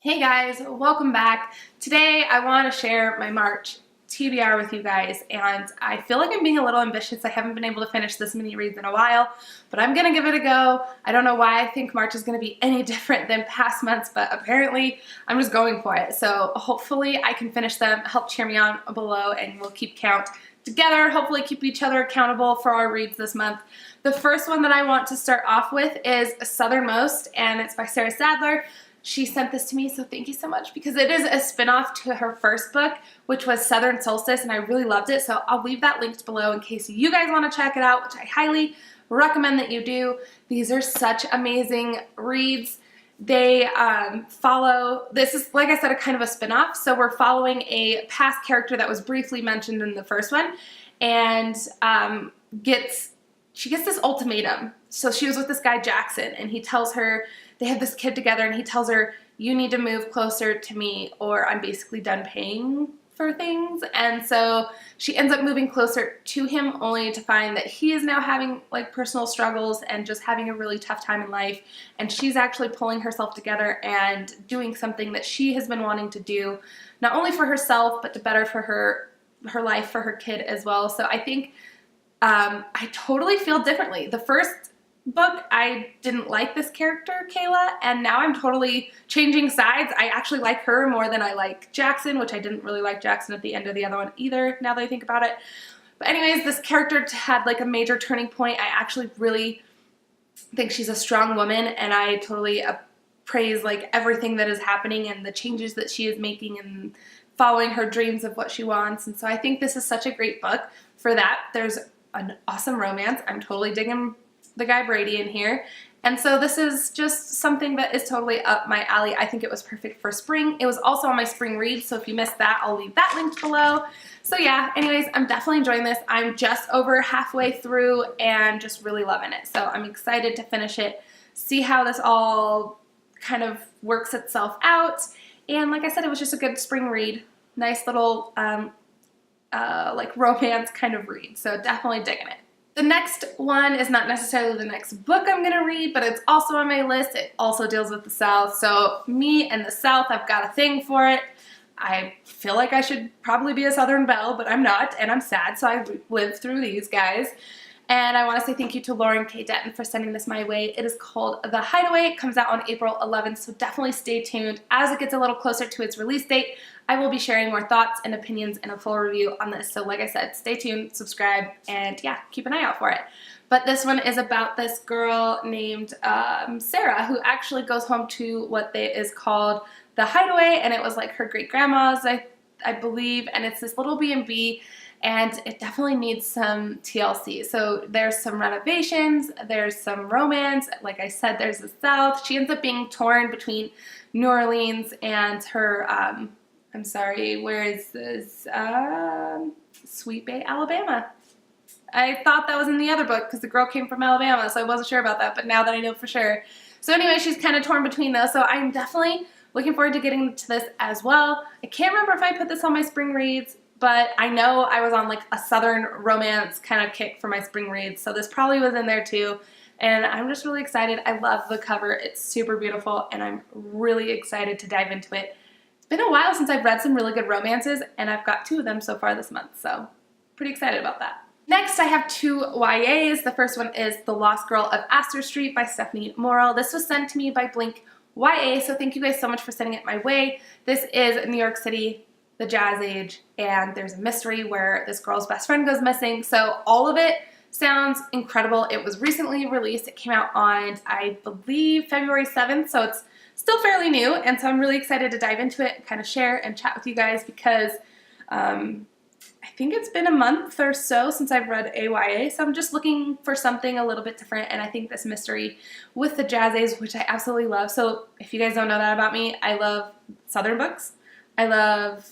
Hey guys, welcome back. Today I want to share my March TBR with you guys, and I feel like I'm being a little ambitious. I haven't been able to finish this many reads in a while, but I'm gonna give it a go. I don't know why I think March is gonna be any different than past months, but apparently I'm just going for it. So hopefully I can finish them. Help cheer me on below and we'll keep count together, hopefully keep each other accountable for our reads this month. The first one that I want to start off with is Southernmost, and it's by Sarah Sadler. She sent this to me, so thank you so much, because it is a spinoff to her first book, which was Southern Solstice, and I really loved it, so I'll leave that linked below in case you guys want to check it out, which I highly recommend that you do. These are such amazing reads. They follow, this is, like I said, a kind of a spinoff, so we're following a past character that was briefly mentioned in the first one, and she gets this ultimatum. So she was with this guy Jackson, and he tells her, they have this kid together, and he tells her, you need to move closer to me or I'm basically done paying for things. And so she ends up moving closer to him, only to find that he is now having like personal struggles and just having a really tough time in life. And she's actually pulling herself together and doing something that she has been wanting to do, not only for herself, but to better for her life, for her kid as well. So I think I totally feel differently. The first book, I didn't like this character, Kayla, and now I'm totally changing sides. I actually like her more than I like Jackson, which I didn't really like Jackson at the end of the other one either, now that I think about it. But anyways, this character had like a major turning point. I actually really think she's a strong woman, and I totally praise like everything that is happening and the changes that she is making and following her dreams of what she wants. And so I think this is such a great book for that. There's an awesome romance. I'm totally digging the guy Brady in here. And so this is just something that is totally up my alley. I think it was perfect for spring. It was also on my spring read, so if you missed that, I'll leave that linked below. So yeah, anyways, I'm definitely enjoying this. I'm just over halfway through and just really loving it. So I'm excited to finish it, see how this all kind of works itself out. And like I said, it was just a good spring read. Nice little like romance kind of read. So definitely digging it. The next one is not necessarily the next book I'm going to read, but it's also on my list. It also deals with the South. So me and the South, I've got a thing for it. I feel like I should probably be a Southern belle, but I'm not, and I'm sad, so I lived through these guys. And I want to say thank you to Lauren K. Denton for sending this my way. It is called The Hideaway. It comes out on April 11th, so definitely stay tuned. As it gets a little closer to its release date, I will be sharing more thoughts and opinions and a full review on this. So like I said, stay tuned, subscribe, and yeah, keep an eye out for it. But this one is about this girl named Sarah, who actually goes home to what is called The Hideaway, and it was like her great-grandma's, I believe, and it's this little B&B, and it definitely needs some TLC. So there's some renovations, there's some romance, like I said, there's the South. She ends up being torn between New Orleans and her, I'm sorry, where is this? Sweet Bay, Alabama. I thought that was in the other book because the girl came from Alabama, so I wasn't sure about that, but now that I know for sure. So anyway, she's kind of torn between those, so I'm definitely looking forward to getting to this as well. I can't remember if I put this on my spring reads, but I know I was on like a Southern romance kind of kick for my spring reads, so this probably was in there too. And I'm just really excited. I love the cover. It's super beautiful, and I'm really excited to dive into it. It's been a while since I've read some really good romances, and I've got 2 of them so far this month, so pretty excited about that. Next, I have 2 YAs. The first one is The Lost Girl of Astor Street by Stephanie Morrell. This was sent to me by Blink YA, so thank you guys so much for sending it my way. This is New York City, the Jazz Age, and there's a mystery where this girl's best friend goes missing. So all of it sounds incredible. It was recently released. It came out on, I believe, February 7th, so it's still fairly new, and so I'm really excited to dive into it and kind of share and chat with you guys because I think it's been a month or so since I've read AYA, so I'm just looking for something a little bit different, and I think this mystery with the Jazz Age, which I absolutely love. So if you guys don't know that about me, I love Southern books. I love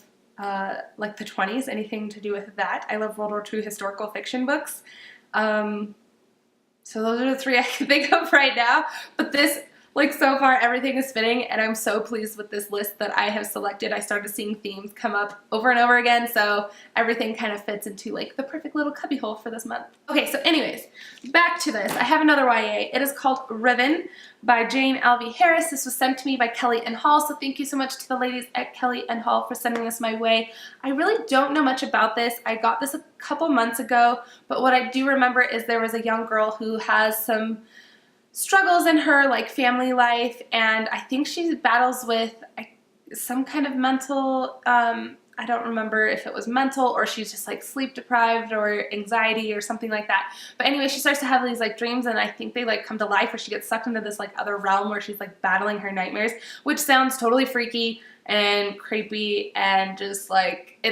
like the 20s, anything to do with that. I love World War II historical fiction books. So those are the 3 I can think of right now. But this Like so far everything is fitting and I'm so pleased with this list that I have selected. I started seeing themes come up over and over again, so everything kind of fits into like the perfect little cubbyhole for this month. Okay, so anyways, back to this. I have another YA. It is called Riven by Jane Alvey Harris. This was sent to me by Kelly and Hall, so thank you so much to the ladies at Kelly and Hall for sending this my way. I really don't know much about this. I got this a couple months ago, but what I do remember is there was a young girl who has some struggles in her like family life, and I think she battles with some kind of mental, I don't remember if it was mental or she's just like sleep deprived or anxiety or something like that. But anyway, she starts to have these like dreams, and I think they like come to life, or she gets sucked into this like other realm where she's like battling her nightmares, which sounds totally freaky and creepy and just like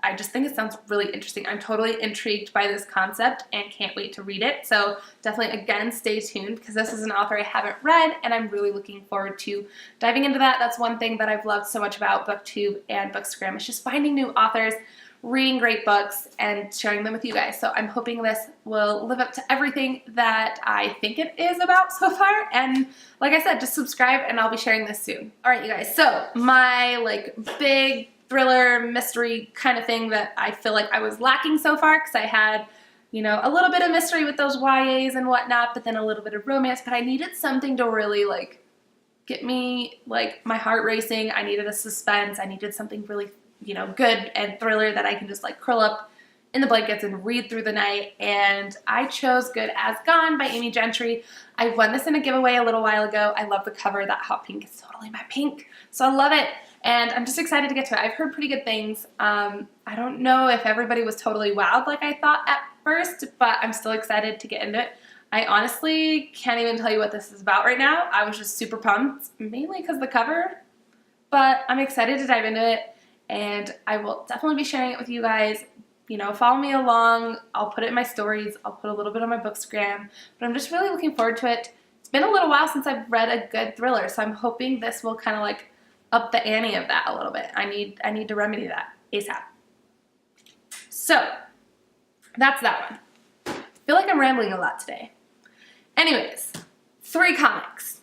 I just think it sounds really interesting. I'm totally intrigued by this concept and can't wait to read it. So definitely, again, stay tuned because this is an author I haven't read and I'm really looking forward to diving into that. That's one thing that I've loved so much about BookTube and Bookstagram. It's just finding new authors, reading great books, and sharing them with you guys. So I'm hoping this will live up to everything that I think it is about so far. And like I said, just subscribe and I'll be sharing this soon. All right, you guys. So my like big thriller mystery kind of thing that I feel like I was lacking so far, because I had, you know, a little bit of mystery with those YAs and whatnot, but then a little bit of romance, but I needed something to really like get me like my heart racing. I needed a suspense. I needed something really, you know, good and thriller that I can just like curl up in the blankets and read through the night, and I chose Good as Gone by Amy Gentry. I won this in a giveaway a little while ago. I love the cover. That hot pink is totally my pink, so I love it. And I'm just excited to get to it. I've heard pretty good things. I don't know if everybody was totally wowed like I thought at first, but I'm still excited to get into it. I honestly can't even tell you what this is about right now. I was just super pumped, mainly because of the cover, but I'm excited to dive into it, and I will definitely be sharing it with you guys. You know, follow me along. I'll put it in my stories. I'll put a little bit on my Bookstagram, but I'm just really looking forward to it. It's been a little while since I've read a good thriller, so I'm hoping this will kind of like up the ante of that a little bit. I need to remedy that ASAP. So that's that one. I feel like I'm rambling a lot today. Anyways, 3 comics.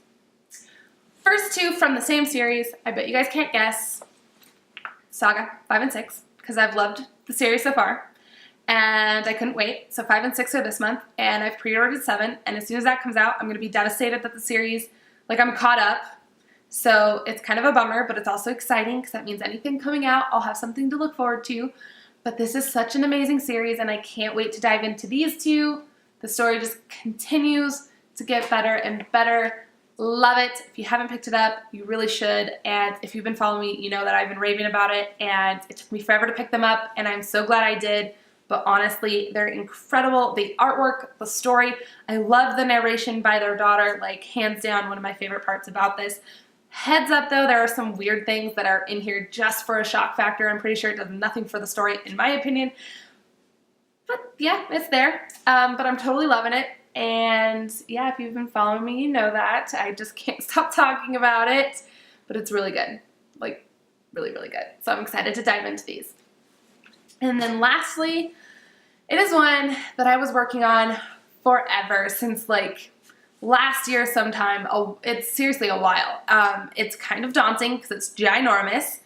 First 2 from the same series. I bet you guys can't guess. Saga 5 and 6, because I've loved the series so far, and I couldn't wait. So 5 and 6 are this month, and I've pre-ordered 7, and as soon as that comes out, I'm going to be devastated that the series, like I'm caught up. So it's kind of a bummer, but it's also exciting because that means anything coming out, I'll have something to look forward to. But this is such an amazing series, and I can't wait to dive into these 2. The story just continues to get better and better. Love it. If you haven't picked it up, you really should. And if you've been following me, you know that I've been raving about it, and it took me forever to pick them up, and I'm so glad I did. But honestly, they're incredible. The artwork, the story, I love the narration by their daughter, like hands down one of my favorite parts about this. Heads up though, there are some weird things that are in here just for a shock factor. I'm pretty sure it does nothing for the story in my opinion. But yeah, it's there. But I'm totally loving it. And yeah, if you've been following me, you know that. I just can't stop talking about it. But it's really good. Like, really, really good. So I'm excited to dive into these. And then lastly, it is one that I was working on forever, since like last year sometime. Oh, it's seriously a while. It's kind of daunting because it's ginormous.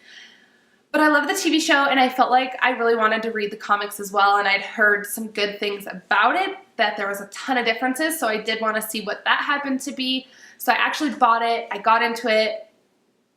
But I love the TV show, and I felt like I really wanted to read the comics as well, and I'd heard some good things about it, that there was a ton of differences, so I did want to see what that happened to be. So I actually bought it. I got into it.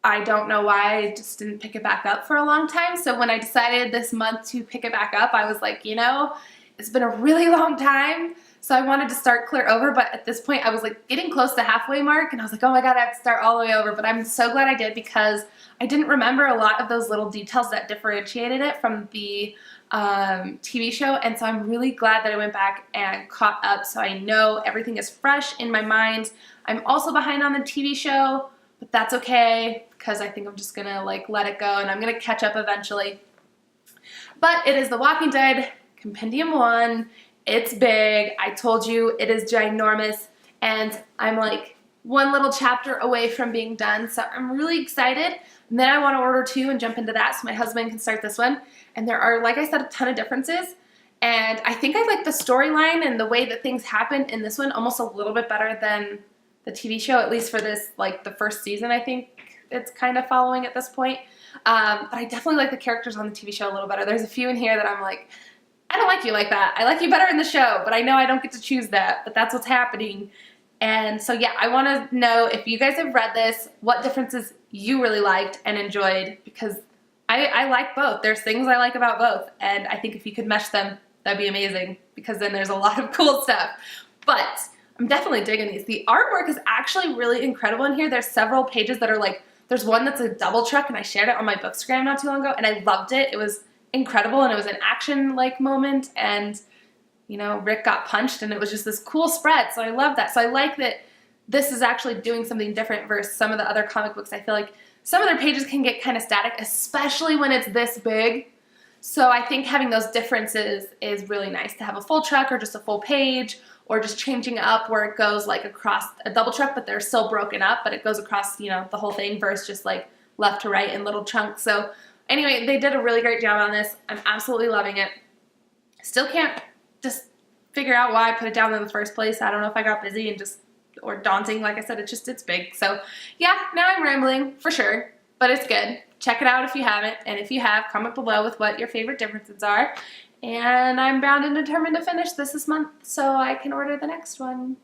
I don't know why I just didn't pick it back up for a long time. So when I decided this month to pick it back up, I was like, you know, it's been a really long time. So I wanted to start clear over, but at this point I was like getting close to halfway mark, and I was like, oh my God, I have to start all the way over. But I'm so glad I did, because I didn't remember a lot of those little details that differentiated it from the TV show. And so I'm really glad that I went back and caught up, so I know everything is fresh in my mind. I'm also behind on the TV show, but that's okay, because I think I'm just gonna like let it go, and I'm gonna catch up eventually. But it is The Walking Dead Compendium 1. It's big. I told you it is ginormous, and I'm like one little chapter away from being done, so I'm really excited. And then I want to order 2 and jump into that so my husband can start this one. And there are, like I said, a ton of differences, and I think I like the storyline and the way that things happen in this one almost a little bit better than the TV show, at least for this, like the first season, I think it's kind of following at this point. But I definitely like the characters on the TV show a little better. There's a few in here that I'm like, I don't like you like that. I like you better in the show, but I know I don't get to choose that, but that's what's happening. And so yeah, I want to know if you guys have read this, what differences you really liked and enjoyed, because I like both. There's things I like about both, and I think if you could mesh them, that'd be amazing, because then there's a lot of cool stuff. But I'm definitely digging these. The artwork is actually really incredible in here. There's several pages that are like, there's one that's a double truck, and I shared it on my Bookstagram not too long ago, and I loved it. It was incredible, and it was an action-like moment, and you know, Rick got punched, and it was just this cool spread, so I love that. So I like that this is actually doing something different versus some of the other comic books. I feel like some of their pages can get kind of static, especially when it's this big. So I think having those differences is really nice, to have a full truck or just a full page, or just changing up where it goes like across a double truck, but they're still broken up, but it goes across, you know, the whole thing versus just like left to right in little chunks. So anyway, they did a really great job on this. I'm absolutely loving it. Still can't just figure out why I put it down in the first place. I don't know if I got busy and just, or daunting, like I said, it's big. So yeah, now I'm rambling for sure, but it's good. Check it out if you haven't, and if you have, comment below with what your favorite differences are. And I'm bound and determined to finish this month so I can order the next one.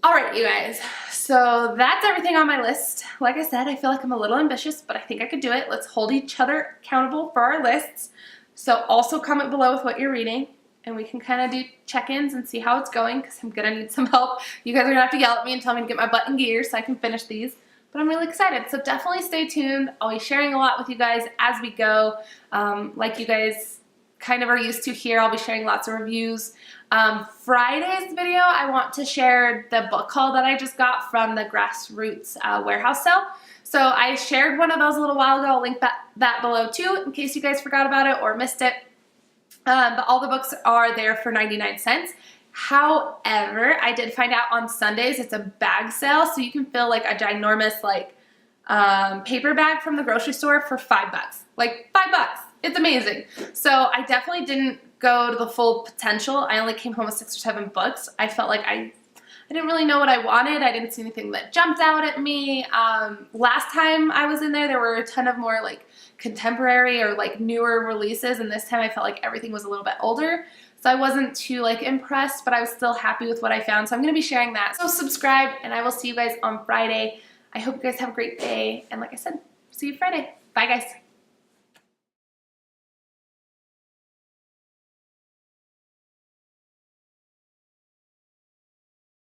Alright, you guys, so that's everything on my list. Like I said, I feel like I'm a little ambitious, but I think I could do it. Let's hold each other accountable for our lists. So also comment below with what you're reading, and we can kind of do check-ins and see how it's going, because I'm going to need some help. You guys are going to have to yell at me and tell me to get my butt in gear so I can finish these. But I'm really excited, so definitely stay tuned. I'll be sharing a lot with you guys as we go. Like you guys kind of are used to here, I'll be sharing lots of reviews. Friday's video, I want to share the book haul that I just got from the Grassroots warehouse sale. So I shared one of those a little while ago. I'll link that below too, in case you guys forgot about it or missed it. But all the books are there for 99 cents. However, I did find out on Sundays it's a bag sale, so you can fill like a ginormous like paper bag from the grocery store for $5. Like $5. It's amazing. So I definitely didn't go to the full potential. I only came home with 6 or 7 books. I felt like I didn't really know what I wanted. I didn't see anything that jumped out at me. Last time I was in there were a ton of more like contemporary or like newer releases, and this time I felt like everything was a little bit older. So I wasn't too like impressed, but I was still happy with what I found. So I'm going to be sharing that. So subscribe, and I will see you guys on Friday. I hope you guys have a great day. And like I said, see you Friday. Bye guys.